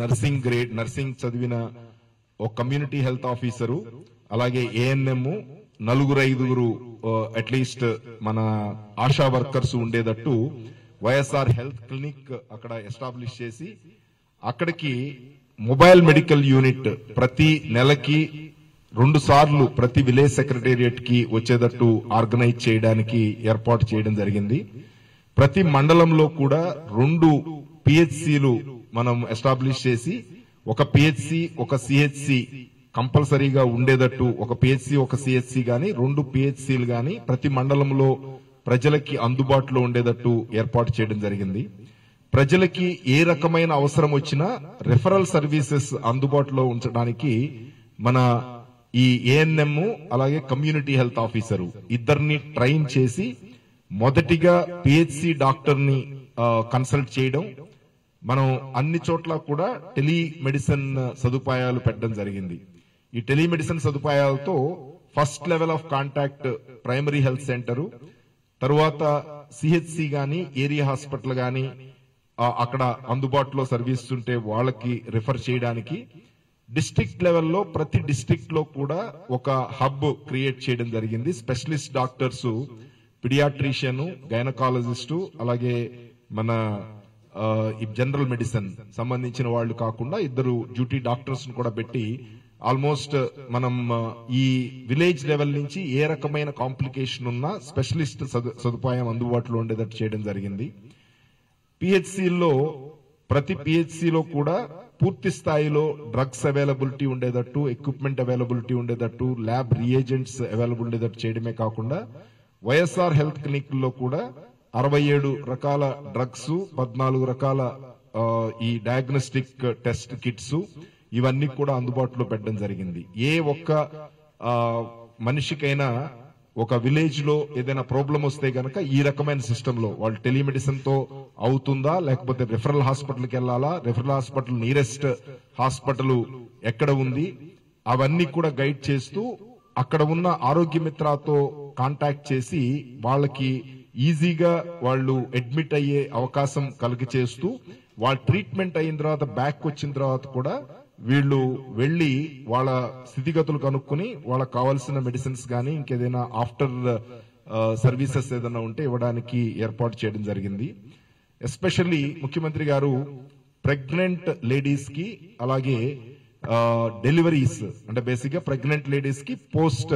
Nursing చదివిన ఒక community health officer, అలాగే ఏఎన్ఎం, 4-5 అట్లీస్ట్ మన ఆశా వర్కర్స్ ఉండేటట్టు వైఎస్ఆర్ హెల్త్ క్లినిక్ అక్కడ ఎస్టాబ్లిష్ చేసి అక్కడికి మొబైల్ మెడికల్ యూనిట్ ప్రతి నెలకి 2 సార్లు ప్రతి విలేజ్ సెక్రటేరియట్ కి వచ్చేటట్టు ఆర్గనైజ్ చేయడానికి ఏర్పాటు చేయడం జరిగింది. ప్రతి మండలంలో కూడా 2 పిహెచ్సిలు మనం ఎస్టాబ్లిష్ చేసి ఒక పిహెచ్సి ఒక సిహెచ్సి కంపల్సరీగా ఉండేటట్టు, ఒక పిహెచ్సి ఒక సిహెచ్సి గాని 2 పిహెచ్సిలు గాని ప్రతి మండలంలో ప్రజలకి అందుబాటులో ఉండేటట్టు ఏర్పాటు చేయడం జరిగింది. ప్రజలకి ఏ రకమైన అవసరం వచ్చినా రెఫరల్ సర్వీసెస్ అందుబాటులో ఉంచడానికి మన ఈ ఏఎన్ఎం అలాగే కమ్యూనిటీ హెల్త్ ఆఫీసరు ఇద్దరిని ట్రైన్ చేసి మొదటిగా పిహెచ్సి డాక్టర్ ని కన్సల్ట్ చేయడం, మనం అన్ని చోట్ల కూడా టెలిమెడిసిన్ సదుపాయాలు పెట్టడం జరిగింది. ఈ టెలిమెడిసిన్ సదుపాయాలతో first level of contact primary health centre, తరువాత సిహెచ్సి గాని ఏరియా హాస్పిటల్ గాని అక్కడ అందుబాటులో సర్వీస్ ఉంటే వాళ్ళకి రిఫర్ చేయడానికి, డిస్ట్రిక్ట్ లెవెల్లో ప్రతి డిస్ట్రిక్ట్ లో కూడా ఒక హబ్ క్రియేట్ చేయడం జరిగింది. స్పెషలిస్ట్ డాక్టర్స్, పిడియాట్రిషియన్, గైనకాలజిస్టు, అలాగే మన జనరల్ మెడిసిన్ సంబంధించిన వాళ్ళు కాకుండా 2 డ్యూటీ డాక్టర్స్ కూడా పెట్టి ఆల్మోస్ట్ మనం ఈ విలేజ్ లెవెల్ నుంచి ఏ రకమైన కాంప్లికేషన్ ఉన్నా స్పెషలిస్ట్ సదుపాయం అందుబాటులో ఉండేటట్టు చేయడం జరిగింది. పిహెచ్సిలో ప్రతి పిహెచ్సిలో కూడా పూర్తి స్థాయిలో డ్రగ్స్ అవైలబిలిటీ ఉండేటట్టు, ఎక్విప్మెంట్ అవైలబిలిటీ ఉండేటట్టు, ల్యాబ్ రియేజెంట్స్ అవైలబుల్ ఉండేటట్టు చేయడమే కాకుండా వైఎస్ఆర్ హెల్త్ క్లినిక్ లో కూడా 67 రకాల డ్రగ్స్, 14 రకాల ఈ డయాగ్నోస్టిక్ టెస్ట్ కిట్స్ ఇవన్నీ కూడా అందుబాటులో పెట్టడం జరిగింది. ఏ ఒక్క మనిషికైనా ఒక విలేజ్ లో ఏదైనా ప్రాబ్లం వస్తే గనక ఈ రకమైన సిస్టమ్ లో వాళ్ళు టెలిమెడిసిన్ తో అవుతుందా, లేకపోతే రిఫరల్ హాస్పిటల్కి వెళ్లాలా, రిఫరల్ హాస్పిటల్ నియరెస్ట్ హాస్పిటల్ ఎక్కడ ఉంది, అవన్నీ కూడా గైడ్ చేస్తూ అక్కడ ఉన్న ఆరోగ్య మిత్రతో కాంటాక్ట్ చేసి వాళ్ళకి ఈజీగా వాళ్ళు అడ్మిట్ అయ్యే అవకాశం కలిగి చేస్తూ వాళ్ళ ట్రీట్మెంట్ అయిన తర్వాత బ్యాక్ వచ్చిన తర్వాత కూడా వీళ్ళు వెళ్లి వాళ్ళ స్థితిగతులు కనుక్కుని వాళ్ళకి కావాల్సిన మెడిసిన్స్ గానీ ఇంకేదైనా ఆఫ్టర్ సర్వీసెస్ ఏదైనా ఉంటే ఇవ్వడానికి ఏర్పాటు చేయడం జరిగింది. ఎస్పెషల్లీ ముఖ్యమంత్రి గారు ప్రెగ్నెంట్ లేడీస్ కి అలాగే డెలివరీస్ అంటే బేసిక్ గా ప్రెగ్నెంట్ లేడీస్ కి post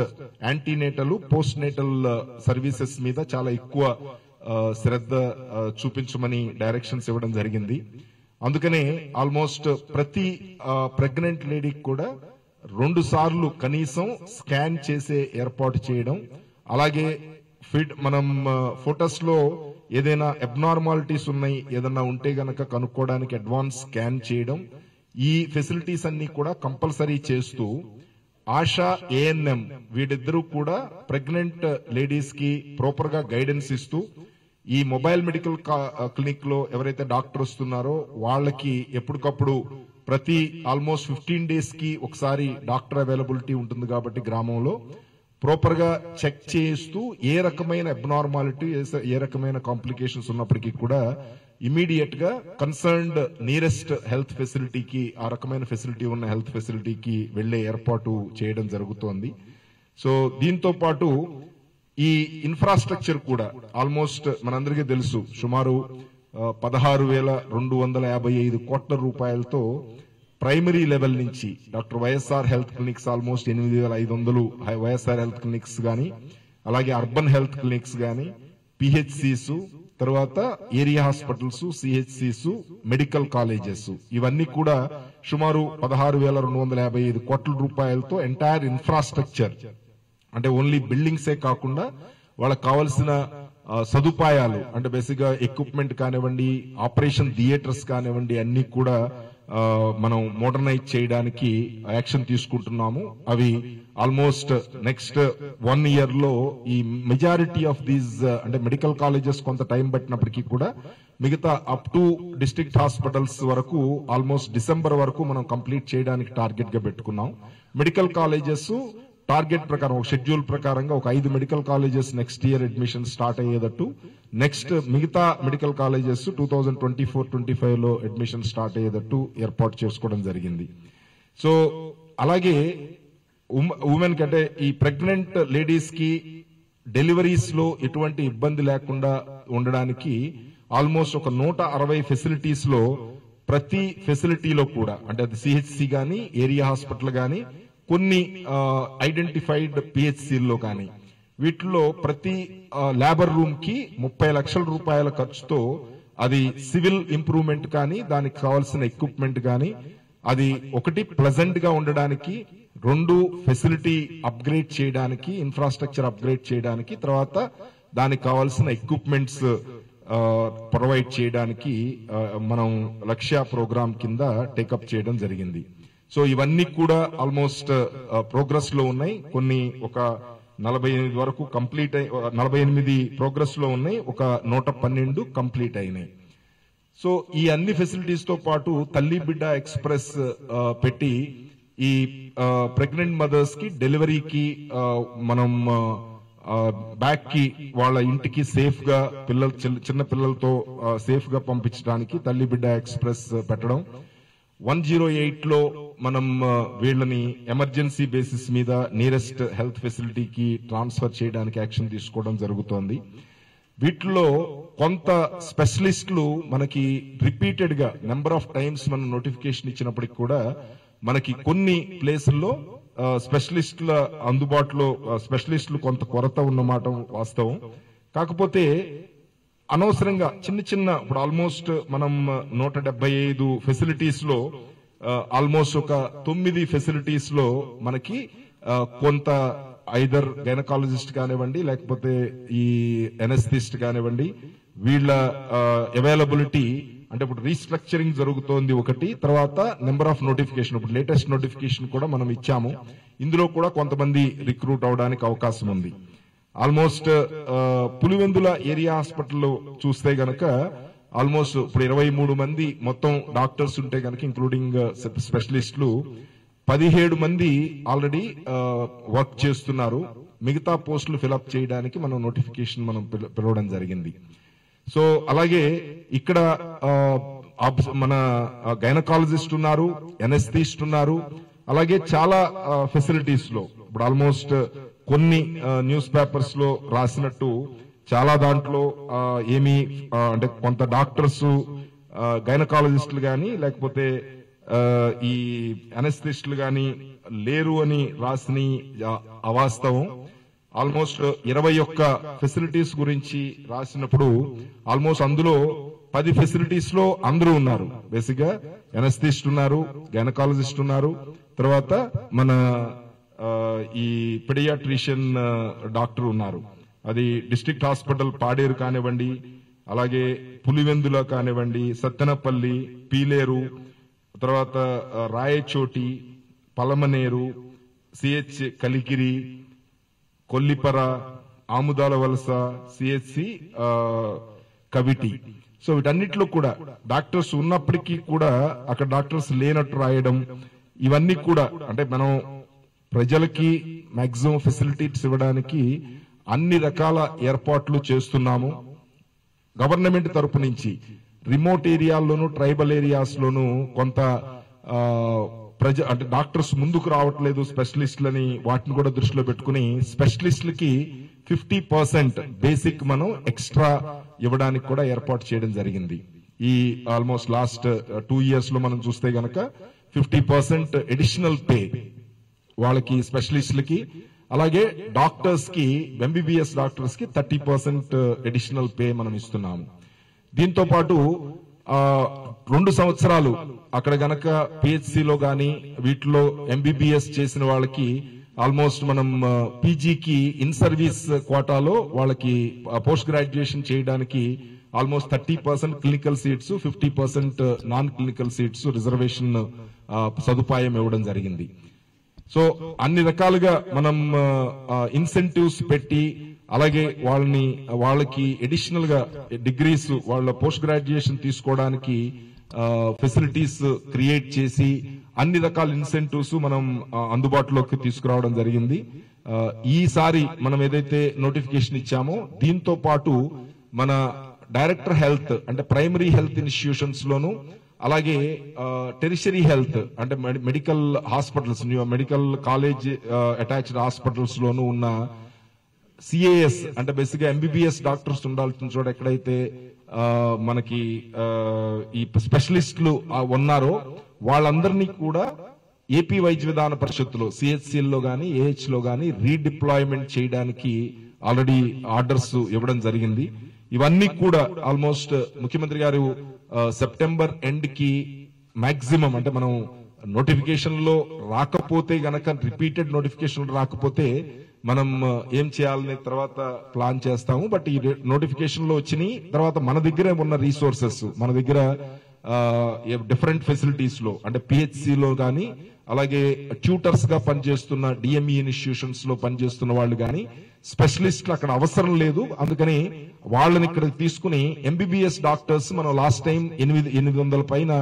antenatal post natal services మీద చాలా ఎక్కువ శ్రద్ధ చూపించమని డైరెక్షన్స్ ఇవ్వడం జరిగింది. అందుకనే ఆల్మోస్ట్ ప్రతి ప్రెగ్నెంట్ లేడీకి కూడా 2 సార్లు కనీసం స్కాన్ చేసే ఏర్పాటు చేయడం, అలాగే మనం ఫోటోస్ లో ఏదైనా అబ్నార్మాలిటీస్ ఉన్నాయి ఏదైనా ఉంటే గనక కనుక్కోవడానికి అడ్వాన్స్ స్కాన్ చేయడం, ఈ ఫెసిలిటీస్ అన్ని కూడా కంపల్సరీ చేస్తూ ఆశా ఏఎన్ఎం వీడిద్దరూ కూడా ప్రెగ్నెంట్ లేడీస్ కి ప్రాపర్ గా గైడెన్స్ ఇస్తూ ఈ మొబైల్ మెడికల్ క్లినిక్ లో ఎవరైతే డాక్టర్ వస్తున్నారో వాళ్ళకి ఎప్పటికప్పుడు ప్రతి ఆల్మోస్ట్ 15 days కి ఒకసారి డాక్టర్ అవైలబిలిటీ ఉంటుంది కాబట్టి గ్రామంలో ప్రాపర్ గా చెక్ చేస్తూ ఏ రకమైన అబ్నార్మాలిటీ ఏ రకమైన కాంప్లికేషన్స్ ఉన్నప్పటికీ కూడా ఇమీడియట్ గా కన్సర్న్డ్ నియరెస్ట్ హెల్త్ ఫెసిలిటీకి ఆ రకమైన ఫెసిలిటీ ఉన్న హెల్త్ ఫెసిలిటీకి వెళ్లే ఏర్పాటు చేయడం జరుగుతోంది. సో దీంతో పాటు ఈ ఇన్ఫ్రాస్ట్రక్చర్ కూడా ఆల్మోస్ట్ మనందరికీ తెలుసు సుమారు 16,255 కోట్ల రూపాయలతో ప్రైమరీ లెవెల్ నుంచి doctor YSR health clinics almost 8,500 YSR health clinics గాని, అలాగే అర్బన్ హెల్త్ క్లినిక్స్ గాని, పిహెచ్సిస్, తర్వాత ఏరియా హాస్పిటల్స్, సిహెచ్సిస్, మెడికల్ కాలేజెస్ ఇవన్నీ కూడా సుమారు 16,255 కోట్ల రూపాయలతో ఎంటైర్ ఇన్ఫ్రాస్ట్రక్చర్ అంటే ఓన్లీ బిల్డింగ్సే కాకుండా వాళ్ళకి కావాల్సిన సదుపాయాలు అంటే బేసిక్ గా ఎక్విప్మెంట్ కానివ్వండి, ఆపరేషన్ థియేటర్స్ కానివ్వండి అన్ని కూడా మనం మోడర్నైజ్ చేయడానికి యాక్షన్ తీసుకుంటున్నాము. అవి ఆల్మోస్ట్ నెక్స్ట్ 1 year లో ఈ మెజారిటీ ఆఫ్ దీస్ అంటే మెడికల్ కాలేజెస్ కొంత టైం పట్టినప్పటికీ కూడా మిగతా అప్ టు డిస్ట్రిక్ట్ హాస్పిటల్స్ వరకు ఆల్మోస్ట్ డిసెంబర్ వరకు మనం కంప్లీట్ చేయడానికి టార్గెట్ గా పెట్టుకున్నాం. మెడికల్ కాలేజెస్ టార్గెట్ ప్రకారం ఒక షెడ్యూల్ ప్రకారంగా ఒక 5 medical colleges next year admission start అయ్యేటట్టు, నెక్స్ట్ మిగతా మెడికల్ కాలేజెస్ 2024-25 లో అడ్మిషన్ స్టార్ట్ అయ్యేటట్టు ఏర్పాటు చేసుకోవడం జరిగింది. సో అలాగే ఉమెన్ కి అంటే ఈ ప్రెగ్నెంట్ లేడీస్ కి డెలివరీస్ లో ఎటువంటి ఇబ్బంది లేకుండా ఉండడానికి ఆల్మోస్ట్ ఒక 160 ఫెసిలిటీస్ లో ప్రతి ఫెసిలిటీలో కూడా అంటే అది సిహెచ్సి గానీ ఏరియా హాస్పిటల్ గానీ కొన్ని ఐడెంటిఫైడ్ పిహెచ్సిల్లో కానీ వీటిలో ప్రతి లేబర్ రూమ్ కి 30 లక్షల రూపాయల ఖర్చుతో అది సివిల్ ఇంప్రూవ్మెంట్ కానీ దానికి కావాల్సిన ఎక్విప్మెంట్ కానీ అది ఒకటి ప్లెజెంట్ గా ఉండడానికి, 2 ఫెసిలిటీ అప్గ్రేడ్ చేయడానికి, ఇన్ఫ్రాస్ట్రక్చర్ అప్గ్రేడ్ చేయడానికి, తర్వాత దానికి కావాల్సిన ఎక్విప్మెంట్స్ ప్రొవైడ్ చేయడానికి మనం లక్ష్య ప్రోగ్రామ్ కింద టేకప్ చేయడం జరిగింది. సో ఇవన్నీ కూడా ఆల్మోస్ట్ ప్రోగ్రెస్ లో ఉన్నాయి. కొన్ని ఒక 48 వరకు కంప్లీట్ 48 ప్రోగ్రెస్ లో ఉన్నాయి, ఒక 112 కంప్లీట్ అయినాయి. సో ఈ అన్ని ఫెసిలిటీస్ తో పాటు తల్లి బిడ్డ ఎక్స్ప్రెస్ పెట్టి ఈ ప్రెగ్నెంట్ మదర్స్ కి డెలివరీకి మనం బ్యాక్ కి వాళ్ళ ఇంటికి సేఫ్ గా చిన్న పిల్లలతో సేఫ్ గా పంపించడానికి తల్లి బిడ్డ ఎక్స్ప్రెస్ పెట్టడం, 108 లో మనం వీళ్ళని ఎమర్జెన్సీ బేసిస్ మీద నియరెస్ట్ హెల్త్ ఫెసిలిటీకి ట్రాన్స్ఫర్ చేయడానికి యాక్షన్ తీసుకోవడం జరుగుతోంది. వీటిలో కొంత స్పెషలిస్టులు మనకి రిపీటెడ్ గా నెంబర్ ఆఫ్ టైమ్స్ మనం నోటిఫికేషన్ ఇచ్చినప్పటికి కూడా మనకి కొన్ని ప్లేసుల్లో స్పెషలిస్టుల అందుబాటులో స్పెషలిస్టులు కొంత కొరత ఉన్నమాట వాస్తవం. కాకపోతే అనవసరంగా చిన్న ఇప్పుడు ఆల్మోస్ట్ మనం 175 ఫెసిలిటీస్ లో ఆల్మోస్ట్ ఒక 9 ఫెసిలిటీస్ లో మనకి కొంత ఐదర్ గైనకాలజిస్ట్ కానివ్వండి లేకపోతే ఈ ఎనస్థిస్ట్ కానివ్వండి వీళ్ళ అవైలబిలిటీ అంటే ఇప్పుడు రీస్ట్రక్చరింగ్ జరుగుతోంది ఒకటి, తర్వాత నెంబర్ ఆఫ్ నోటిఫికేషన్ ఇప్పుడు లేటెస్ట్ నోటిఫికేషన్ కూడా మనం ఇచ్చాము. ఇందులో కూడా కొంతమంది రిక్రూట్ అవడానికి అవకాశం ఉంది. ఆల్మోస్ట్ పులివెందుల ఏరియా హాస్పిటల్లో చూస్తే గనక ఆల్మోస్ట్ ఇప్పుడు 23 మంది మొత్తం డాక్టర్స్ ఉంటే గనక ఇంక్లూడింగ్ స్పెషలిస్టులు 17 మంది ఆల్రెడీ వర్క్ చేస్తున్నారు. మిగతా పోస్టులు ఫిలప్ చేయడానికి మనం నోటిఫికేషన్ మనం పిలవడం జరిగింది. సో అలాగే ఇక్కడ మన గైనకాలజిస్ట్ ఉన్నారు, ఎనస్థిస్ట్ ఉన్నారు, అలాగే చాలా ఫెసిలిటీస్ లో ఇప్పుడు ఆల్మోస్ట్ కొన్ని న్యూస్ పేపర్స్ లో రాసినట్టు చాలా దాంట్లో ఏమి అంటే కొంత డాక్టర్స్ గైనకాలజిస్టులు గాని లేకపోతే ఈ అనస్థిస్టులు గాని లేరు అని రాసిన అవాస్తవం. ఆల్మోస్ట్ 21 ఫెసిలిటీస్ గురించి రాసినప్పుడు ఆల్మోస్ట్ అందులో 10 ఫెసిలిటీస్ లో అందరూ ఉన్నారు. బేసిక్ గా ఎనస్థిస్ట్ ఉన్నారు, గైనకాలజిస్ట్ ఉన్నారు, తర్వాత మన ఈ పెడియాట్రిషియన్ డాక్టర్ ఉన్నారు. అది డిస్ట్రిక్ట్ హాస్పిటల్ పాడేరు కానివ్వండి, అలాగే పులివెందుల కానివ్వండి, సత్తెనపల్లి, పీలేరు, తర్వాత రాయచోటి, పలమనేరు, సిహెచ్ కలికిరి, కొల్లిపర, ఆముదాల వలస, సిహెచ్సి కవిటి. సో వీటన్నిటిలో కూడా డాక్టర్స్ ఉన్నప్పటికీ కూడా అక్కడ డాక్టర్స్ లేనట్టు రాయడం, ఇవన్నీ కూడా అంటే మనం ప్రజలకి మాక్సిమం ఫెసిలిటీస్ ఇవ్వడానికి అన్ని రకాల ఏర్పాట్లు చేస్తున్నాము. గవర్నమెంట్ తరపు నుంచి రిమోట్ ఏరియాల్లోనూ ట్రైబల్ ఏరియాస్ లోనూ కొంత అంటే డాక్టర్స్ ముందుకు రావట్లేదు స్పెషలిస్టులని, వాటిని కూడా దృష్టిలో పెట్టుకుని స్పెషలిస్టులకి 50% బేసిక్ మనం ఎక్స్ట్రా ఇవ్వడానికి కూడా ఏర్పాటు చేయడం జరిగింది. ఈ ఆల్మోస్ట్ లాస్ట్ 2 years లో మనం చూస్తే గనక 50% అడిషనల్ పే వాళ్ళకి స్పెషలిస్టులకి, అలాగే డాక్టర్స్ కి ఎంబీబీఎస్ డాక్టర్స్ కి 30% అడిషనల్ పే మనం ఇస్తున్నాము. దీంతో పాటు 2 సంవత్సరాలు అక్కడ గనక పిహెచ్సిలో గాని వీటిలో ఎంబీబీఎస్ చేసిన వాళ్ళకి ఆల్మోస్ట్ మనం పీజీకి ఇన్ సర్వీస్ కోటాలో వాళ్ళకి పోస్ట్ గ్రాడ్యుయేషన్ చేయడానికి almost 30% clinical seats, 50% non clinical seats reservation సదుపాయం ఇవ్వడం జరిగింది. సో అన్ని రకాలుగా మనం ఇన్సెంటివ్స్ పెట్టి అలాగే వాళ్ళకి అడిషనల్ గా డిగ్రీస్ వాళ్ళ పోస్ట్ గ్రాడ్యుయేషన్ తీసుకోవడానికి ఫెసిలిటీస్ క్రియేట్ చేసి అన్ని రకాల ఇన్సెంటివ్స్ మనం అందుబాటులోకి తీసుకురావడం జరిగింది. ఈసారి మనం ఏదైతే నోటిఫికేషన్ ఇచ్చామో దీంతో పాటు మన డైరెక్టర్ హెల్త్ అంటే ప్రైమరీ హెల్త్ ఇన్స్టిట్యూషన్స్ లోను, అలాగే టెరిషరీ హెల్త్ అంటే medical hospitals, medical college attached hospitals లోను ఉన్న సిఏఎస్ అంటే బేసిక్ గా ఎంబీబీఎస్ డాక్టర్స్ ఉండాల్సిన చోట ఎక్కడైతే మనకి ఈ స్పెషలిస్టులు ఉన్నారో వాళ్ళందరినీ కూడా ఏపీ వైద్య విధాన పరిషత్తులో సిహెచ్సిఎల్లో గానీ ఏహెచ్ లో గానీ రీడిప్లాయ్మెంట్ చేయడానికి ఆల్రెడీ ఆర్డర్స్ ఇవ్వడం జరిగింది. ఇవన్నీ కూడా ఆల్మోస్ట్ ముఖ్యమంత్రి గారు సెప్టెంబర్ ఎండ్ కి మాక్సిమం అంటే మనం నోటిఫికేషన్ లో రాకపోతే గనక రిపీటెడ్ నోటిఫికేషన్ రాకపోతే మనం ఏం చేయాలనే తర్వాత ప్లాన్ చేస్తాము. బట్ ఈ నోటిఫికేషన్ లో వచ్చినాయి తర్వాత మన దగ్గరే ఉన్న రీసోర్సెస్, మన దగ్గర డిఫరెంట్ ఫెసిలిటీస్ లో అంటే పిహెచ్సి లో గానీ అలాగే ట్యూటర్స్ గా పనిచేస్తున్న డిఎంఈ ఇన్స్టిట్యూషన్స్ లో పనిచేస్తున్న వాళ్ళు గానీ స్పెషలిస్టులు అక్కడ అవసరం లేదు. అందుకని వాళ్ళని ఇక్కడ తీసుకుని ఎంబీబీఎస్ డాక్టర్స్ మనం లాస్ట్ టైం 800 పైన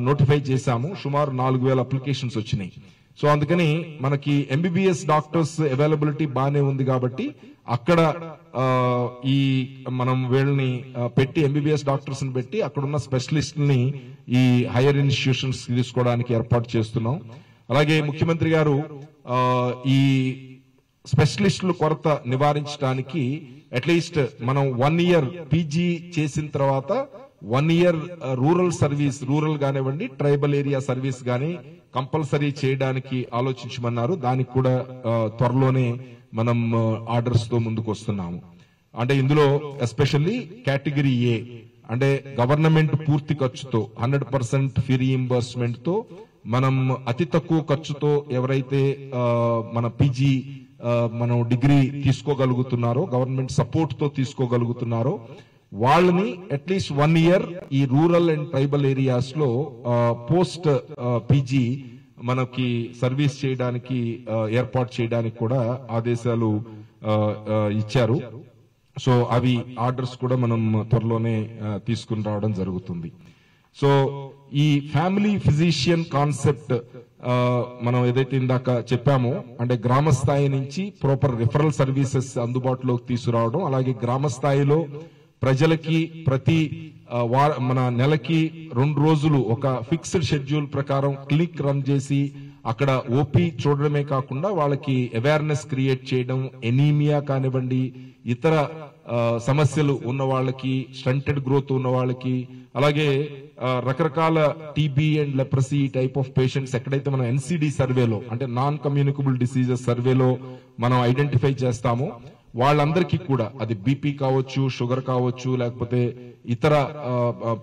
నోటిఫై చేశాము. సుమారు 4000 అప్లికేషన్స్ వచ్చినాయి. సో అందుకని మనకి ఎంబీబీఎస్ డాక్టర్స్ అవైలబిలిటీ బాగానే ఉంది కాబట్టి అక్కడ ఈ మనం వీళ్ళని పెట్టి ఎంబీబీఎస్ డాక్టర్స్ ని పెట్టి అక్కడున్న స్పెషలిస్టుల్ని ఈ హైయర్ ఇన్స్టిట్యూషన్స్ తీసుకోవడానికి ఏర్పాటు చేస్తున్నాం. అలాగే ముఖ్యమంత్రి గారు ఈ స్పెషలిస్టుల కొరత నివారించడానికి అట్లీస్ట్ మనం 1 year పీజీ చేసిన తర్వాత 1 year రూరల్ సర్వీస్, రూరల్ కానివ్వండి ట్రైబల్ ఏరియా సర్వీస్ గానీ కంపల్సరీ చేయడానికి ఆలోచించమన్నారు. దానికి కూడా త్వరలోనే మనం ఆర్డర్స్ తో ముందుకు వస్తున్నాము. అంటే ఇందులో ఎస్పెషల్లీ కేటగిరీ ఏ అంటే గవర్నమెంట్ పూర్తి ఖర్చుతో 100% ఫీ రీయింబర్స్మెంట్ తో మనం అతి తక్కువ ఖర్చుతో ఎవరైతే మన పీజీ మనం డిగ్రీ తీసుకోగలుగుతున్నారో, గవర్నమెంట్ సపోర్ట్ తో తీసుకోగలుగుతున్నారో వాళ్ళని అట్లీస్ట్ 1 year ఈ రూరల్ అండ్ ట్రైబల్ ఏరియాస్ లో పోస్ట్ పీజీ మనకి సర్వీస్ చేయడానికి ఏర్పాటు చేయడానికి కూడా ఆదేశాలు ఇచ్చారు. సో అవి ఆర్డర్స్ కూడా మనం త్వరలోనే తీసుకుని రావడం జరుగుతుంది. సో ఈ ఫ్యామిలీ ఫిజిషియన్ కాన్సెప్ట్ మనం ఏదైతే ఇందాక చెప్పామో అంటే గ్రామ స్థాయి నుంచి ప్రాపర్ రిఫరల్ సర్వీసెస్ అందుబాటులోకి తీసుకురావడం, అలాగే గ్రామ స్థాయిలో ప్రజలకి ప్రతి మన నెలకి 2 రోజులు ఒక ఫిక్స్డ్ షెడ్యూల్ ప్రకారం క్లినిక్ రన్ చేసి అక్కడ ఓపీ చూడడమే కాకుండా వాళ్ళకి అవేర్నెస్ క్రియేట్ చేయడం, ఎనీమియా కానివ్వండి ఇతర సమస్యలు ఉన్న వాళ్ళకి, స్టంటెడ్ గ్రోత్ ఉన్న వాళ్ళకి, అలాగే రకరకాల TB and leprosy type of patients ఎక్కడైతే మనం ఎన్సిడి సర్వేలో అంటే నాన్ కమ్యూనికబుల్ డిసీజెస్ సర్వేలో మనం ఐడెంటిఫై చేస్తామో వాళ్ళందరికీ కూడా అది బీపీ కావచ్చు, షుగర్ కావచ్చు, లేకపోతే ఇతర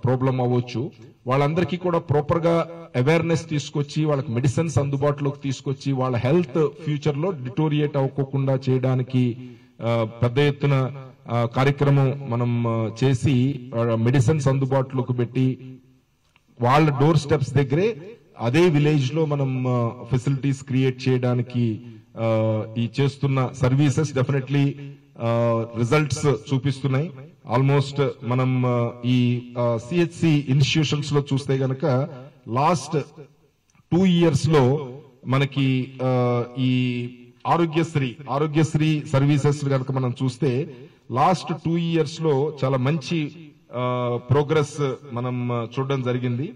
ప్రాబ్లం అవ్వచ్చు, వాళ్ళందరికీ కూడా ప్రాపర్ గా అవేర్నెస్ తీసుకొచ్చి వాళ్ళకి మెడిసిన్స్ అందుబాటులోకి తీసుకొచ్చి వాళ్ళ హెల్త్ ఫ్యూచర్ లో డిటోరియేట్ అవ్వకుండా చేయడానికి పెద్ద ఎత్తున కార్యక్రమం మనం చేసి మెడిసిన్స్ అందుబాటులోకి పెట్టి వాళ్ళ డోర్ స్టెప్స్ దగ్గరే అదే విలేజ్ లో మనం ఫెసిలిటీస్ క్రియేట్ చేయడానికి ఈ చేస్తున్న సర్వీసెస్ డెఫినెట్లీ రిజల్ట్స్ చూపిస్తున్నాయి. ఆల్మోస్ట్ మనం ఈ సిహెచ్సి ఇన్స్టిట్యూషన్స్ లో చూస్తే గనక లాస్ట్ 2 years లో మనకి ఈ ఆరోగ్యశ్రీ సర్వీసెస్ కనుక మనం చూస్తే లాస్ట్ 2 years లో చాలా మంచి ప్రోగ్రెస్ మనం చూడడం జరిగింది.